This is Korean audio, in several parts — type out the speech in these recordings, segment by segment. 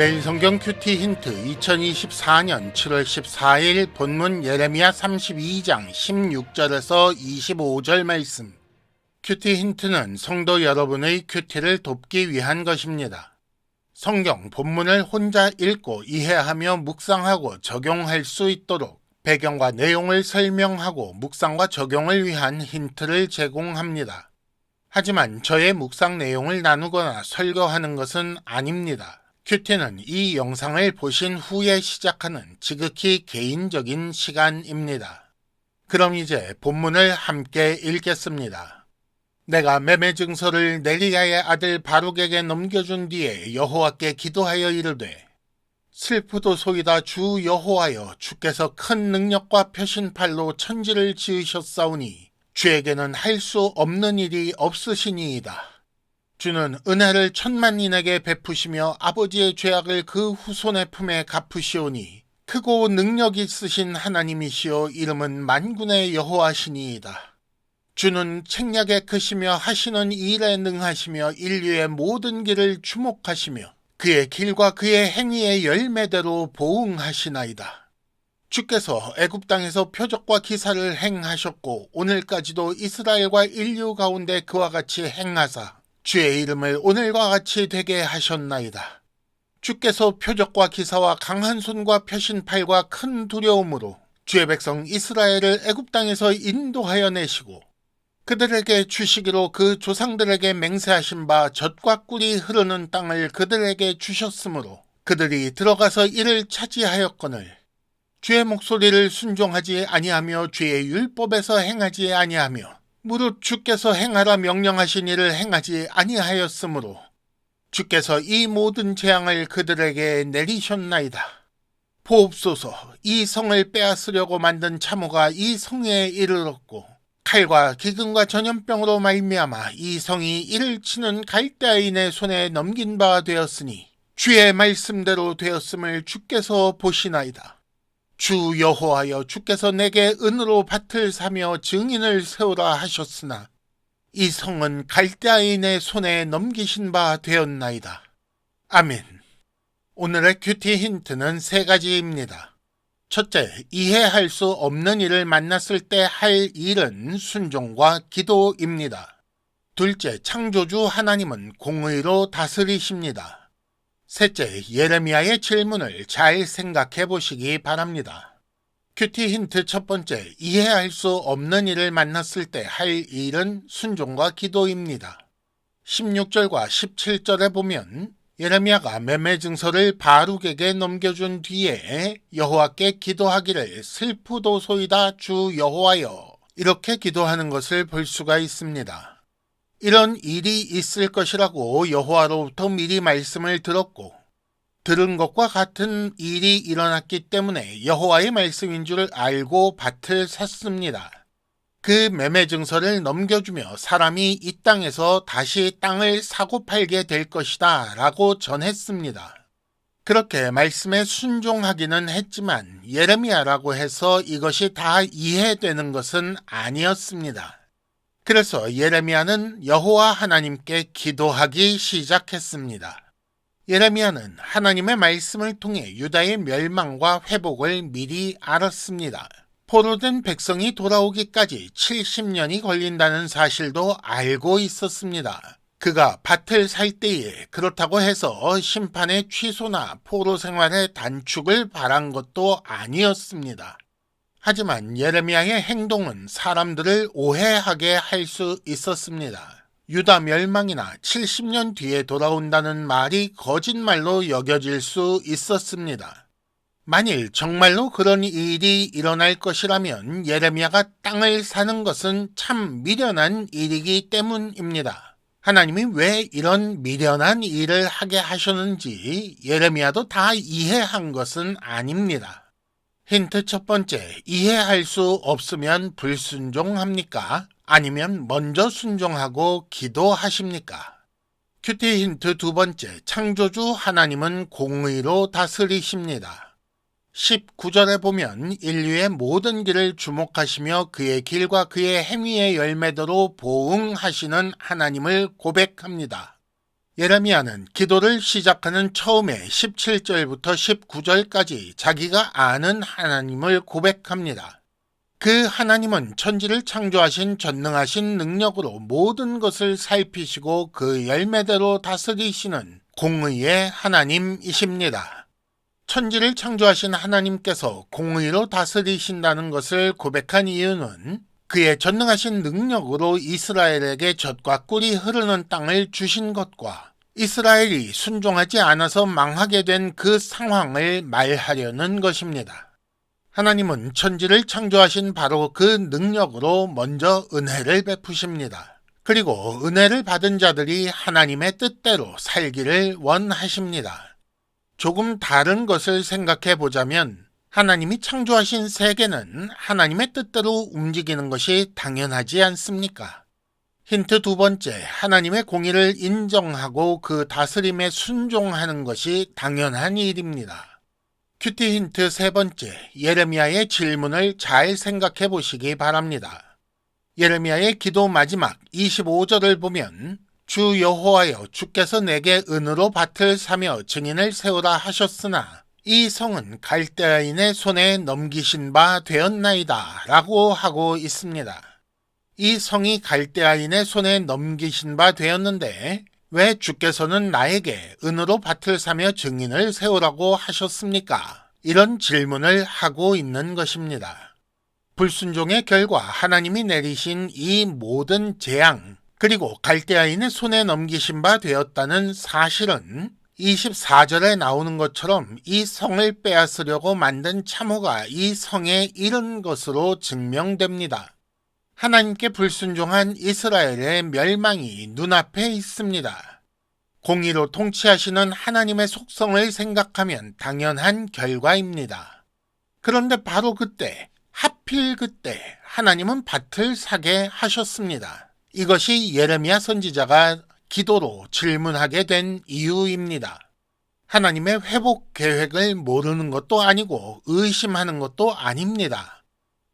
매일 성경 큐티 힌트 2024년 7월 14일 본문 예레미야 32장 16절에서 25절 말씀. 큐티 힌트는 성도 여러분의 큐티를 돕기 위한 것입니다. 성경 본문을 혼자 읽고 이해하며 묵상하고 적용할 수 있도록 배경과 내용을 설명하고 묵상과 적용을 위한 힌트를 제공합니다. 하지만 저의 묵상 내용을 나누거나 설교하는 것은 아닙니다. 큐티는 이 영상을 보신 후에 시작하는 지극히 개인적인 시간입니다. 그럼 이제 본문을 함께 읽겠습니다. 내가 매매 증서를 네리야의 아들 바룩에게 넘겨준 뒤에 여호와께 기도하여 이르되 슬프도소이다 주 여호와여, 주께서 큰 능력과 표신팔로 천지를 지으셨사오니 주에게는 할 수 없는 일이 없으시니이다. 주는 은혜를 천만인에게 베푸시며 아버지의 죄악을 그 후손의 품에 갚으시오니 크고 능력 있으신 하나님이시오, 이름은 만군의 여호와시니이다. 주는 책략에 크시며 하시는 일에 능하시며 인류의 모든 길을 주목하시며 그의 길과 그의 행위의 열매대로 보응하시나이다. 주께서 애굽 땅에서 표적과 기사를 행하셨고 오늘까지도 이스라엘과 인류 가운데 그와 같이 행하사 주의 이름을 오늘과 같이 되게 하셨나이다. 주께서 표적과 기사와 강한 손과 표신팔과 큰 두려움으로 주의 백성 이스라엘을 애굽 땅에서 인도하여 내시고 그들에게 주시기로 그 조상들에게 맹세하신 바 젖과 꿀이 흐르는 땅을 그들에게 주셨으므로 그들이 들어가서 이를 차지하였거늘 주의 목소리를 순종하지 아니하며 주의 율법에서 행하지 아니하며 무릇 주께서 행하라 명령하신 일을 행하지 아니하였으므로 주께서 이 모든 재앙을 그들에게 내리셨나이다. 보옵소서, 이 성을 빼앗으려고 만든 참호가 이 성에 이르렀고 칼과 기근과 전염병으로 말미암아 이 성이 이를 치는 갈대아인의 손에 넘긴 바 되었으니 주의 말씀대로 되었음을 주께서 보시나이다. 주 여호와여, 주께서 내게 은으로 밭을 사며 증인을 세우라 하셨으나 이 성은 갈대아인의 손에 넘기신 바 되었나이다. 아멘. 오늘의 큐티 힌트는 세 가지입니다. 첫째, 이해할 수 없는 일을 만났을 때 할 일은 순종과 기도입니다. 둘째, 창조주 하나님은 공의로 다스리십니다. 셋째, 예레미야의 질문을 잘 생각해 보시기 바랍니다. 큐티 힌트 첫 번째, 이해할 수 없는 일을 만났을 때 할 일은 순종과 기도입니다. 16절과 17절에 보면 예레미야가 매매 증서를 바룩에게 넘겨준 뒤에 여호와께 기도하기를 슬프도소이다 주 여호와여, 이렇게 기도하는 것을 볼 수가 있습니다. 이런 일이 있을 것이라고 여호와로부터 미리 말씀을 들었고 들은 것과 같은 일이 일어났기 때문에 여호와의 말씀인 줄 알고 밭을 샀습니다. 그 매매 증서를 넘겨주며 사람이 이 땅에서 다시 땅을 사고 팔게 될 것이다 라고 전했습니다. 그렇게 말씀에 순종하기는 했지만 예레미야라고 해서 이것이 다 이해되는 것은 아니었습니다. 그래서 예레미야는 여호와 하나님께 기도하기 시작했습니다. 예레미야는 하나님의 말씀을 통해 유다의 멸망과 회복을 미리 알았습니다. 포로된 백성이 돌아오기까지 70년이 걸린다는 사실도 알고 있었습니다. 그가 밭을 살 때에 그렇다고 해서 심판의 취소나 포로 생활의 단축을 바란 것도 아니었습니다. 하지만 예레미야의 행동은 사람들을 오해하게 할 수 있었습니다. 유다 멸망이나 70년 뒤에 돌아온다는 말이 거짓말로 여겨질 수 있었습니다. 만일 정말로 그런 일이 일어날 것이라면 예레미야가 땅을 사는 것은 참 미련한 일이기 때문입니다. 하나님이 왜 이런 미련한 일을 하게 하셨는지 예레미야도 다 이해한 것은 아닙니다. 힌트 첫 번째, 이해할 수 없으면 불순종합니까? 아니면 먼저 순종하고 기도하십니까? 큐티 힌트 두 번째, 창조주 하나님은 공의로 다스리십니다. 19절에 보면 인류의 모든 길을 주목하시며 그의 길과 그의 행위의 열매대로 보응하시는 하나님을 고백합니다. 예레미야는 기도를 시작하는 처음에 17절부터 19절까지 자기가 아는 하나님을 고백합니다. 그 하나님은 천지를 창조하신 전능하신 능력으로 모든 것을 살피시고 그 열매대로 다스리시는 공의의 하나님이십니다. 천지를 창조하신 하나님께서 공의로 다스리신다는 것을 고백한 이유는 그의 전능하신 능력으로 이스라엘에게 젖과 꿀이 흐르는 땅을 주신 것과 이스라엘이 순종하지 않아서 망하게 된 그 상황을 말하려는 것입니다. 하나님은 천지를 창조하신 바로 그 능력으로 먼저 은혜를 베푸십니다. 그리고 은혜를 받은 자들이 하나님의 뜻대로 살기를 원하십니다. 조금 다른 것을 생각해 보자면 하나님이 창조하신 세계는 하나님의 뜻대로 움직이는 것이 당연하지 않습니까? 힌트 두 번째, 하나님의 공의를 인정하고 그 다스림에 순종하는 것이 당연한 일입니다. 큐티 힌트 세 번째, 예레미야의 질문을 잘 생각해 보시기 바랍니다. 예레미야의 기도 마지막 25절을 보면 주 여호와여 주께서 내게 은으로 밭을 사며 증인을 세우라 하셨으나 이 성은 갈대아인의 손에 넘기신 바 되었나이다 라고 하고 있습니다. 이 성이 갈대아인의 손에 넘기신 바 되었는데 왜 주께서는 나에게 은으로 밭을 사며 증인을 세우라고 하셨습니까? 이런 질문을 하고 있는 것입니다. 불순종의 결과 하나님이 내리신 이 모든 재앙, 그리고 갈대아인의 손에 넘기신 바 되었다는 사실은 24절에 나오는 것처럼 이 성을 빼앗으려고 만든 참호가 이 성에 이른 것으로 증명됩니다. 하나님께 불순종한 이스라엘의 멸망이 눈앞에 있습니다. 공의로 통치하시는 하나님의 속성을 생각하면 당연한 결과입니다. 그런데 바로 그때, 하필 그때 하나님은 밭을 사게 하셨습니다. 이것이 예레미야 선지자가 기도로 질문하게 된 이유입니다. 하나님의 회복 계획을 모르는 것도 아니고 의심하는 것도 아닙니다.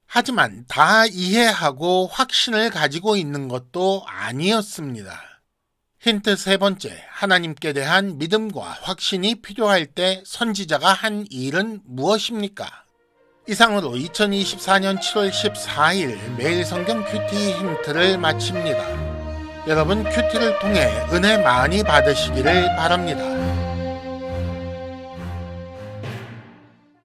하지만 다 이해하고 확신을 가지고 있는 것도 아니었습니다. 힌트 세 번째, 하나님께 대한 믿음과 확신이 필요할 때 선지자가 한 일은 무엇입니까? 이상으로 2024년 7월 14일 매일 성경 큐티 힌트를 마칩니다. 여러분 큐티를 통해 은혜 많이 받으시기를 바랍니다.